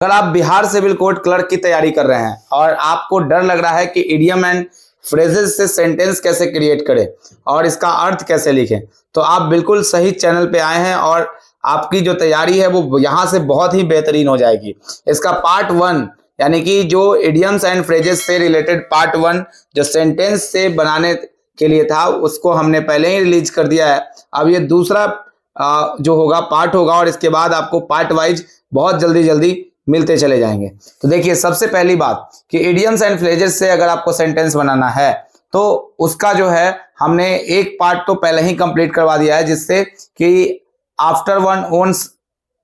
अगर आप Bihar civil court clerk की तैयारी कर रहे हैं और आपको डर लग रहा है कि इडियम एंड फ्रेजेस से सेंटेंस कैसे क्रिएट करें और इसका अर्थ कैसे लिखें, तो आप बिल्कुल सही चैनल पे आए हैं और आपकी जो तैयारी है वो यहाँ से बहुत ही बेहतरीन हो जाएगी। इसका पार्ट 1 यानी कि जो इडियम्स एंड फ्रेजेस से रिलेटेड पार्ट 1 जो सेंटेंस से बनाने के लिए था उसको हमने पहले ही रिलीज कर दिया है। अब ये दूसरा जो होगा पार्ट होगा और इसके बाद आपको पार्ट वाइज बहुत जल्दी मिलते चले जाएंगे। तो देखिए, सबसे पहली बात कि इडियम्स एंड फ्रेजेस से अगर आपको सेंटेंस बनाना है तो उसका जो है हमने एक पार्ट तो पहले ही कंप्लीट करवा दिया है, जिससे कि आफ्टर वन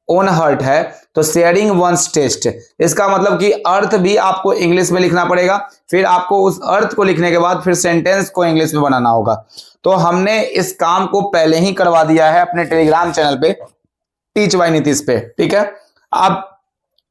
ओन हर्ट है तो शेयरिंग वंस टेस्ट, इसका मतलब कि अर्थ भी आपको इंग्लिश में लिखना पड़ेगा, फिर आपको उस अर्थ को लिखने के बाद फिर सेंटेंस को इंग्लिश में बनाना होगा। तो हमने इस काम को पहले ही करवा दिया है अपने टेलीग्राम चैनल पे टीच बाय नीतीश पे, ठीक है। आप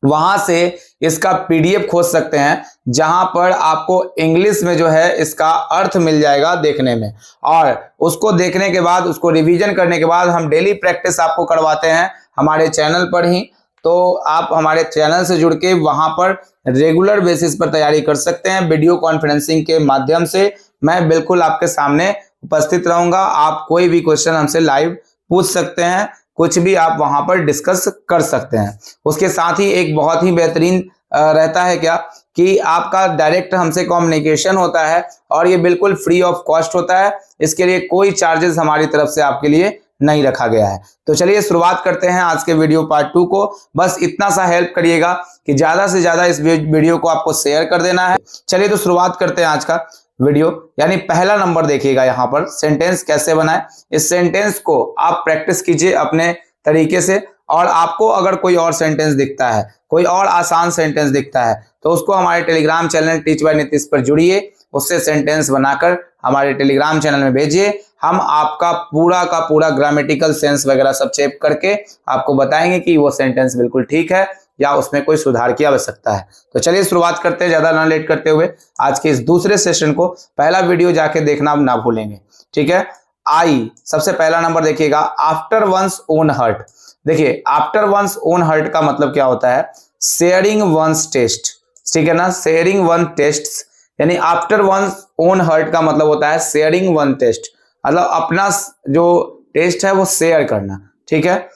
वहां से इसका पीडीएफ खोज सकते हैं जहां पर आपको इंग्लिश में जो है इसका अर्थ मिल जाएगा देखने में, और उसको देखने के बाद उसको रिवीजन करने के बाद हम डेली प्रैक्टिस आपको करवाते हैं हमारे चैनल पर ही। तो आप हमारे चैनल से जुड़ के वहां पर रेगुलर बेसिस पर तैयारी कर सकते हैं। वीडियो कॉन्फ्रेंसिंग के माध्यम से मैं बिल्कुल आपके सामने उपस्थित रहूंगा। आप कोई भी क्वेश्चन हमसे लाइव पूछ सकते हैं, कुछ भी आप वहां पर डिस्कस कर सकते हैं। उसके साथ ही एक बहुत ही बेहतरीन रहता है क्या कि आपका डायरेक्ट हमसे कम्युनिकेशन होता है और ये बिल्कुल फ्री ऑफ कॉस्ट होता है। इसके लिए कोई चार्जेस हमारी तरफ से आपके लिए नहीं रखा गया है। तो चलिए शुरुआत करते हैं आज के वीडियो पार्ट 2 को। बस इतना सा हेल्प करिएगा कि ज्यादा से ज्यादा इस वीडियो को आपको शेयर कर देना है। चलिए तो शुरुआत करते हैं आज का वीडियो। यानी पहला नंबर देखिएगा यहाँ पर सेंटेंस कैसे बनाए। इस सेंटेंस को आप प्रैक्टिस कीजिए अपने तरीके से, और आपको अगर कोई और सेंटेंस दिखता है, कोई और आसान सेंटेंस दिखता है, तो उसको हमारे Telegram channel teach bye Nitish पर जुड़िए, उससे सेंटेंस बनाकर हमारे टेलीग्राम चैनल में भेजिए। हम आपका पूरा का पूरा ग्रामेटिकल सेंस वगैरह सब चेक करके आपको बताएंगे कि वो सेंटेंस बिल्कुल ठीक है या उसमें कोई सुधार की आवश्यकता है। तो चलिए शुरुआत करते हैं ज्यादा ना लेट करते हुए आज के इस दूसरे सेशन को। पहला वीडियो जाके देखना ना भूलेंगे, ठीक है। आई सबसे पहला नंबर देखिएगा, आफ्टर वंस ओन हर्ट। देखिए, आफ्टर वंस ओन हर्ट का मतलब क्या होता है? शेयरिंग वंस टेस्ट, ठीक है ना। शेयरिंग वन टेस्ट यानी आफ्टर वंस ओन हर्ट का मतलब होता है शेयरिंग वन टेस्ट, मतलब अपना जो टेस्ट है वो शेयर करना, ठीक है।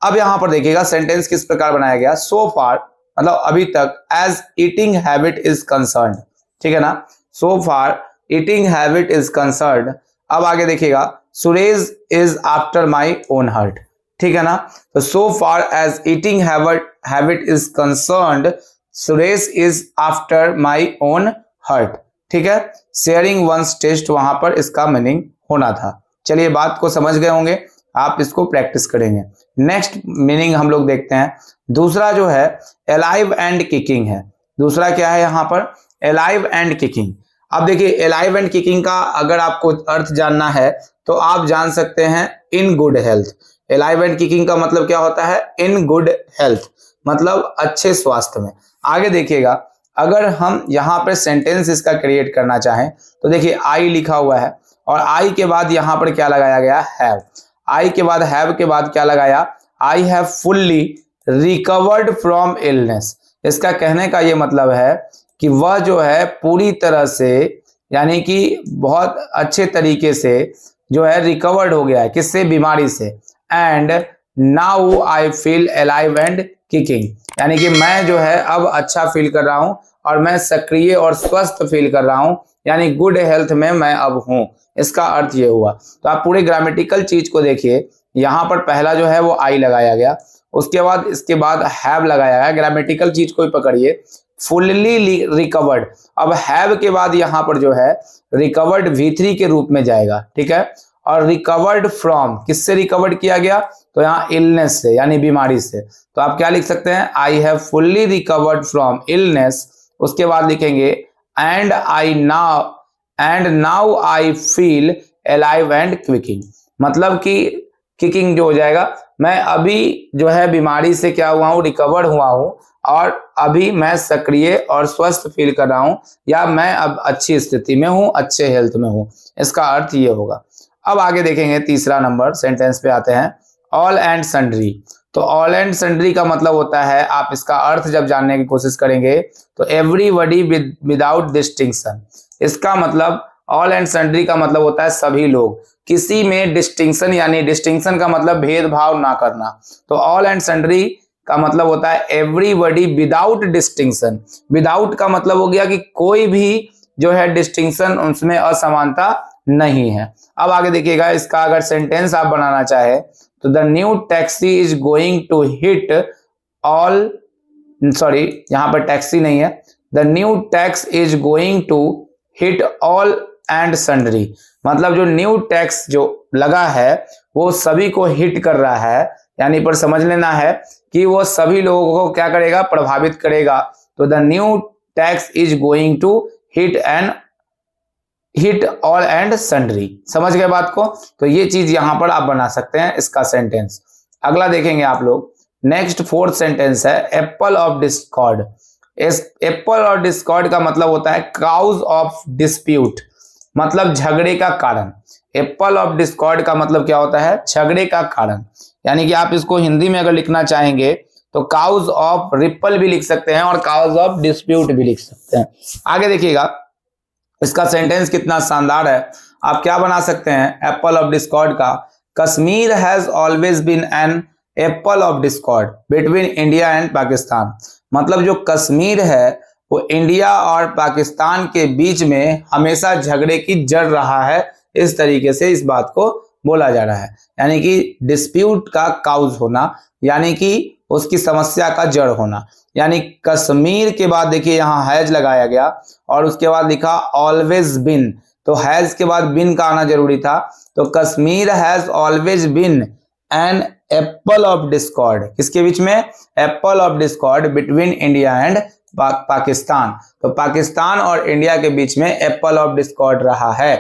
अब यहां पर देखिएगा सेंटेंस किस प्रकार बनाया गया। सो फार मतलब अभी तक, as eating habit is concerned, ठीक है ना। So far eating habit is concerned. अब आगे देखिएगा, Suresh is after my own heart, ठीक है ना। तो so far as eating habit is concerned, Suresh is after my own heart, ठीक है। शेयरिंग वंस टेस्ट वहां पर इसका मीनिंग होना था। चलिए बात को समझ गए होंगे, आप इसको प्रैक्टिस करेंगे। नेक्स्ट मीनिंग हम लोग देखते हैं। दूसरा जो है अलाइव एंड किकिंग है। दूसरा क्या है यहाँ पर? Alive and kicking. अब देखिए, अलाइव एंड किकिंग का अगर आपको अर्थ जानना है तो आप जान सकते हैं in good health. Alive and kicking का मतलब क्या होता है? इन गुड हेल्थ, मतलब अच्छे स्वास्थ्य में। आगे देखिएगा, अगर हम यहाँ पर सेंटेंस इसका क्रिएट करना चाहें तो देखिए, आई लिखा हुआ है और आई के बाद यहाँ पर क्या लगाया गया? हैव। आई के बाद हैव के बाद क्या लगाया? I have fully recovered from illness. इसका कहने का ये मतलब है कि वह जो है पूरी तरह से, यानी कि बहुत अच्छे तरीके से जो है रिकवर्ड हो गया है। किससे? बीमारी से। And now I feel alive and kicking, यानी कि मैं जो है अब अच्छा फील कर रहा हूं और मैं सक्रिय और स्वस्थ फील कर रहा हूं, यानी गुड हेल्थ में मैं अब हूं। इसका अर्थ ये हुआ। तो आप पूरे ग्रामेटिकल चीज को देखिए, यहां पर पहला जो है वो आई लगाया गया, उसके बाद इसके बाद हैव लगाया गया। ग्रामेटिकल चीज को पकड़िए, फुल्ली रिकवर्ड। अब हैव के बाद यहां पर जो है रिकवर्ड V3 के रूप में जाएगा, ठीक है। और रिकवर्ड फ्रॉम, किससे रिकवर्ड किया गया? तो यहाँ इलनेस से, यानी बीमारी से। तो आप क्या लिख सकते हैं? I have fully recovered from illness. उसके बाद लिखेंगे and now I feel alive and क्विकिंग, मतलब कि किकिंग जो हो जाएगा, मैं अभी जो है बीमारी से क्या हुआ हूँ? रिकवर हुआ हूँ और अभी मैं सक्रिय और स्वस्थ फील कर रहा हूँ, या मैं अब अच्छी स्थिति में हूँ, अच्छे हेल्थ में हूँ। इसका अर्थ ये होगा। अब आगे देखेंगे तीसरा नंबर सेंटेंस पे आते हैं, ऑल एंड सन्ड्री। तो ऑल एंड सन्ड्री का मतलब होता है, आप इसका अर्थ जब जानने की कोशिश करेंगे तो एवरीबॉडी विदाउट डिस्टिंक्शन। इसका मतलब ऑल एंड सन्ड्री का मतलब होता है सभी लोग, किसी में डिस्टिंक्शन, यानी डिस्टिंक्शन का मतलब भेदभाव ना करना। तो ऑल एंड सन्ड्री का मतलब होता है एवरीबॉडी विदाउट डिस्टिंक्शन। विदाउट का मतलब हो गया कि कोई भी जो है डिस्टिंक्शन, उसमें असमानता नहीं है। अब आगे देखिएगा, इसका अगर सेंटेंस आप बनाना चाहे तो the new taxi is going to hit all, sorry यहाँ पर टैक्सी नहीं है, the new tax is going to hit all and sundry. मतलब जो न्यू टैक्स जो लगा है वो सभी को हिट कर रहा है, यानी पर समझ लेना है कि वो सभी लोगों को क्या करेगा, प्रभावित करेगा। तो the new tax is going to hit all and sundry. समझ गए बात को? तो ये चीज यहां पर आप बना सकते हैं इसका सेंटेंस। अगला देखेंगे आप लोग, नेक्स्ट फोर्थ सेंटेंस है एप्पल ऑफ डिस्कॉर्ड। एप्पल और डिस्कॉर्ड का मतलब होता है काउज ऑफ डिस्प्यूट, मतलब झगड़े का कारण। एप्पल ऑफ डिस्कॉर्ड का मतलब क्या होता है, झगड़े का कारण। यानी कि आप इसको हिंदी में अगर लिखना चाहेंगे तो काउज ऑफ रिपल भी लिख सकते हैं और काउज ऑफ डिस्प्यूट भी लिख सकते हैं। आगे देखिएगा, इसका सेंटेंस कितना शानदार है। आप क्या बना सकते हैं एप्पल ऑफ डिस्कॉर्ड का, Kashmir has always been an apple of discord between India and Pakistan. मतलब जो कश्मीर है वो इंडिया और पाकिस्तान के बीच में हमेशा झगड़े की जड़ रहा है। इस तरीके से इस बात को बोला जा रहा है, यानी कि डिस्प्यूट का काउज होना, यानी कि उसकी समस्या का जड़ होना। यानी कश्मीर के बाद देखिए यहाँ हैज लगाया गया और उसके बाद लिखा ऑलवेज बिन, तो हैज के बाद बिन का आना जरूरी था। तो Kashmir has always been an apple of Discord, किसके बीच में, Apple of discord between India and Pakistan. तो पाकिस्तान और इंडिया के बीच में एप्पल ऑफ डिस्कॉर्ड रहा है।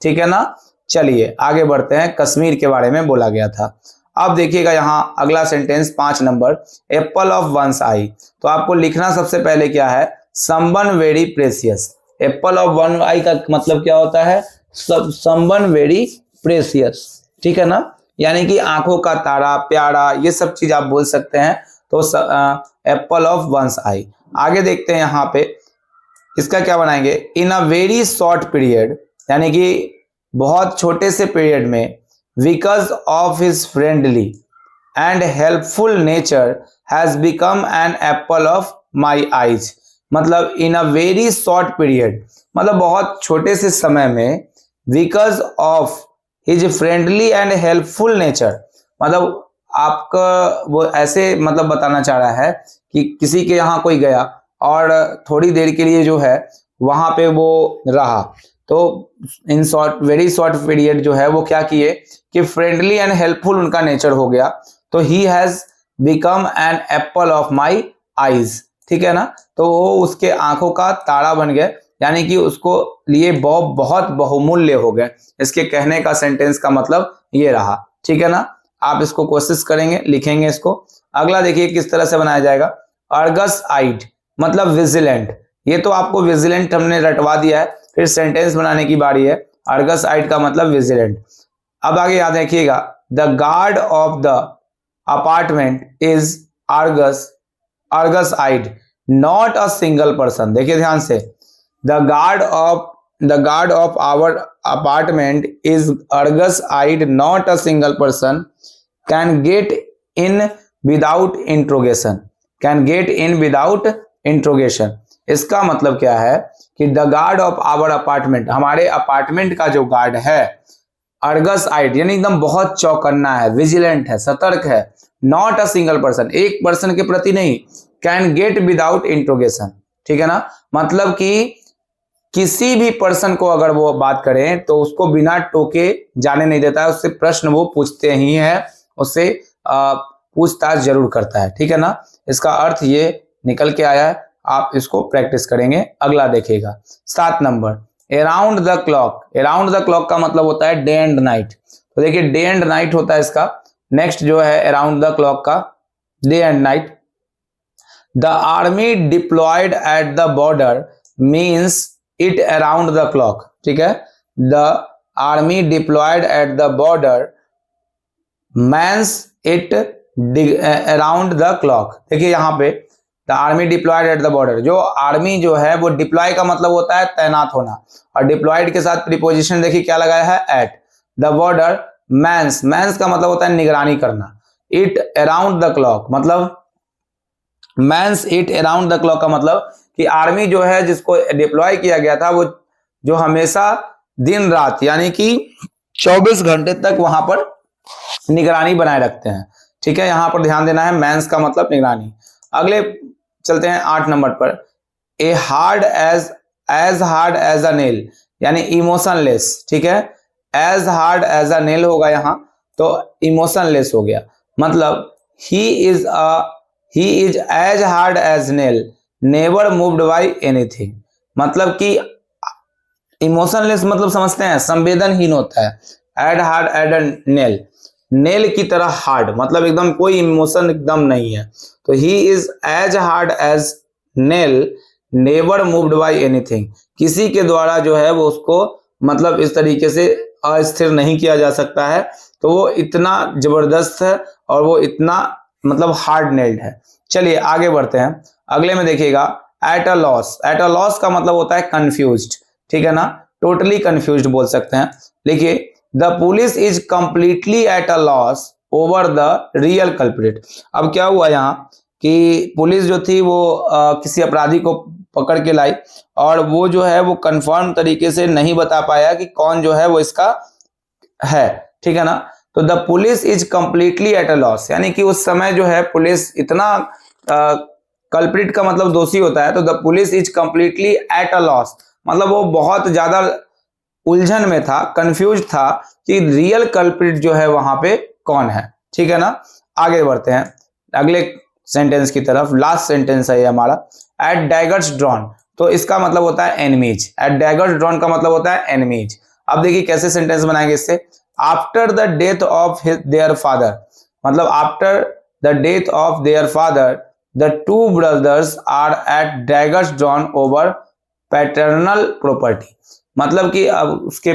ठीक है ना? चलिए आगे बढ़ते हैं, कश्मीर के बारे में बोला गया था। अब देखिएगा यहाँ अगला sentence 5 number, apple of one's eye. तो आपको लिखना सबसे पहले क्या है, someone very precious. Apple of one eye का मतलब क्या होता है, समवन वेरी प्रेसियस। ठीक है ना? यानी कि आंखों का तारा, प्यारा, ये सब चीज आप बोल सकते हैं। तो एप्पल ऑफ वंस आई। आगे देखते हैं यहाँ पे, इसका क्या बनाएंगे, इन अ वेरी शॉर्ट पीरियड, यानी कि बहुत छोटे से पीरियड में, because of his friendly and helpful nature has become an apple of my eyes. मतलब इन अ वेरी शॉर्ट पीरियड, मतलब बहुत छोटे से समय में, because of his friendly and helpful nature, मतलब आपका वो ऐसे मतलब बताना चाह रहा है कि किसी के यहाँ कोई गया और थोड़ी देर के लिए जो है वहां पे वो रहा, तो in short very short period जो है वो क्या किए कि फ्रेंडली एंड हेल्पफुल उनका नेचर हो गया। तो he has become an apple of my eyes. ठीक है ना? तो वो उसके आंखों का तारा बन गए, यानी कि उसको लिए बहुत बहुमूल्य हो गए। इसके कहने का सेंटेंस का मतलब ये रहा। ठीक है ना? आप इसको कोशिश करेंगे, लिखेंगे इसको। अगला देखिए किस तरह से बनाया जाएगा, अर्गस आइड मतलब विजिलेंट। ये तो आपको विजिलेंट हमने रटवा दिया है, फिर सेंटेंस बनाने की बारी है। अर्गस आइड का मतलब विजिलेंट। अब आगे याद रखिएगा, the guard of the apartment is Argus eyed not a single person. देखिए ध्यान से, the guard of our apartment is Argus eyed not a single person, can get in without interrogation. Can get in without interrogation. इसका मतलब क्या है कि the guard of our apartment, हमारे apartment का जो गार्ड है, अर्गस आइड यानी एकदम बहुत चौकन्ना है, विजिलेंट है, सतर्क है, नॉट अ सिंगल पर्सन, एक पर्सन के प्रति नहीं, कैन गेट विदाउट इंट्रोगेशन। ठीक है ना? मतलब कि किसी भी पर्सन को अगर वो बात करें तो उसको बिना टोके जाने नहीं देता है, उससे प्रश्न वो पूछते ही है, उससे पूछताछ जरूर करता है। ठीक है ना? इसका अर्थ ये निकल के आया है, आप इसको प्रैक्टिस करेंगे। अगला देखिएगा 7 number, around the clock. Around the clock का मतलब होता है डे एंड नाइट। तो देखिए डे एंड नाइट होता है इसका। नेक्स्ट जो है अराउंड द क्लॉक का, day and night. The army diploid eight the border means it around the clock. ठीक है? The army diploid eight the border means it around the clock. देखिए यहाँ पे the army diploid eight the border, जो army जो है वो deploy का मतलब होता है तैनात होना, और डिप्लॉयड के साथ प्रीपोजिशन देखिए क्या लगाया है, at the border. Mans, mans का मतलब होता है निगरानी करना। इट अराउंड द क्लॉक, मतलब mans it around the clock का मतलब कि आर्मी जो है जिसको डिप्लॉय किया गया था वो जो हमेशा दिन रात यानी कि 24 घंटे तक वहां पर निगरानी बनाए रखते हैं। ठीक है, यहां पर ध्यान देना है, मैंस का मतलब निगरानी। अगले चलते हैं 8 नंबर पर, a hard as hard as a nail, यानी इमोशनलेस। ठीक है, as hard as a nail होगा यहाँ, तो इमोशनलेस हो गया, मतलब he is as hard as nail, never moved by anything. मतलब कि इमोशनलेस मतलब समझते हैं, संवेदनहीन होता है। As hard as nail, nail की तरह हार्ड, मतलब एकदम कोई इमोशन एकदम नहीं है। तो he is as hard as nail, never moved by anything, किसी के द्वारा जो है वो उसको मतलब इस तरीके से अस्थिर नहीं किया जा सकता है। तो वो इतना जबरदस्त है और वो इतना मतलब हार्ड नेल्ड है। चलिए आगे बढ़ते हैं, अगले में देखिएगा at a loss. At a loss का मतलब होता है कंफ्यूज्ड, ठीक है ना, टोटली कंफ्यूज्ड बोल सकते हैं। देखिए the police is completely at a loss over the real culprit. अब क्या हुआ यहाँ कि पुलिस जो थी वो किसी अपराधी को पकड़ के लाई और वो जो है वो कंफर्म तरीके से नहीं बता पाया कि कौन जो है वो इसका है। ठीक है ना, तो the police is completely at a loss, यानी कि उस समय जो है पुलिस इतना कल्प्रिट का मतलब दोषी होता है, तो the police is completely at a loss मतलब वो बहुत ज्यादा उलझन में था, कंफ्यूज था कि रियल कल्प्रिट जो है वहां पे कौन है। ठीक है ना, आगे बढ़ते हैं अगले सेंटेंस की तरफ। लास्ट सेंटेंस है ये हमारा, एट डैगर्स ड्रॉन, तो इसका मतलब होता है एनिमीज। एट डैगर्स ड्रॉन का मतलब होता है एनिमीज। अब देखिए कैसे सेंटेंस बनाएंगे इससे, after the death of their father, मतलब after the death of their father the two brothers are at daggers drawn over paternal property, मतलब कि अब उसके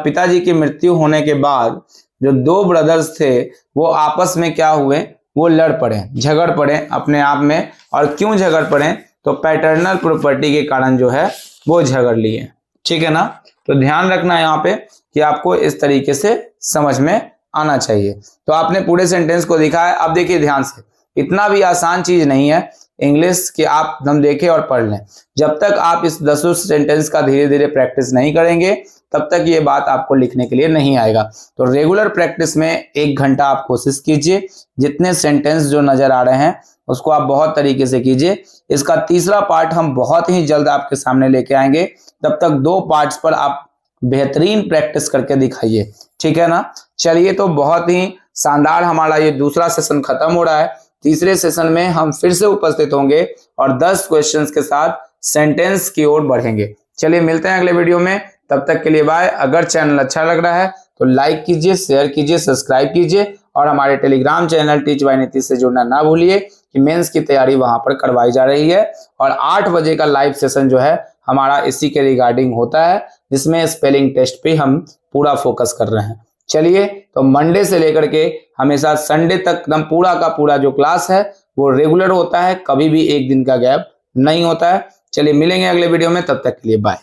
पिताजी की मृत्यु होने के बाद जो दो ब्रदर्स थे वो आपस में क्या हुए, वो लड़ पड़े, झगड़ पड़े अपने आप में। और क्यों झगड़ पड़े, तो पैटर्नल प्रॉपर्टी के कारण जो है वो झगड़ लिए। ठीक है ना, तो ध्यान रखना यहाँ पे कि आपको इस तरीके से समझ में आना चाहिए। तो आपने पूरे सेंटेंस को देखा है। अब देखिए ध्यान से, इतना भी आसान चीज नहीं है इंग्लिश कि आप हम देखें और पढ़ लें। जब तक आप इस 10 सेंटेंस का धीरे धीरे प्रैक्टिस नहीं करेंगे तब तक ये बात आपको लिखने के लिए नहीं आएगा। तो रेगुलर प्रैक्टिस में 1 घंटा आप कोशिश कीजिए, जितने सेंटेंस जो नजर आ रहे हैं उसको आप बहुत तरीके से कीजिए। इसका तीसरा पार्ट हम बहुत ही जल्द आपके सामने लेके आएंगे, तब तक 2 पार्ट्स पर आप बेहतरीन प्रैक्टिस करके दिखाइए। ठीक है ना, चलिए तो बहुत ही शानदार हमारा ये दूसरा सेशन खत्म हो रहा है। तीसरे सेशन में हम फिर से उपस्थित होंगे और 10 क्वेश्चंस के साथ सेंटेंस की ओर बढ़ेंगे। चलिए मिलते हैं अगले वीडियो में, तब तक के लिए बाय। अगर चैनल अच्छा लग रहा है तो लाइक कीजिए, शेयर कीजिए, सब्सक्राइब कीजिए और हमारे Telegram channel teach bye Nitish से जुड़ना ना भूलिए कि मेंस की तैयारी वहां पर करवाई जा रही है। और 8 बजे का लाइव सेशन जो है हमारा इसी के रिगार्डिंग होता है, जिसमें स्पेलिंग टेस्ट पे हम पूरा फोकस कर रहे हैं। चलिए तो मंडे से लेकर के हमेशा संडे तक एकदम पूरा का पूरा जो क्लास है वो रेगुलर होता है, कभी भी एक दिन का गैप नहीं होता है। चलिए मिलेंगे अगले वीडियो में, तब तक के लिए बाय।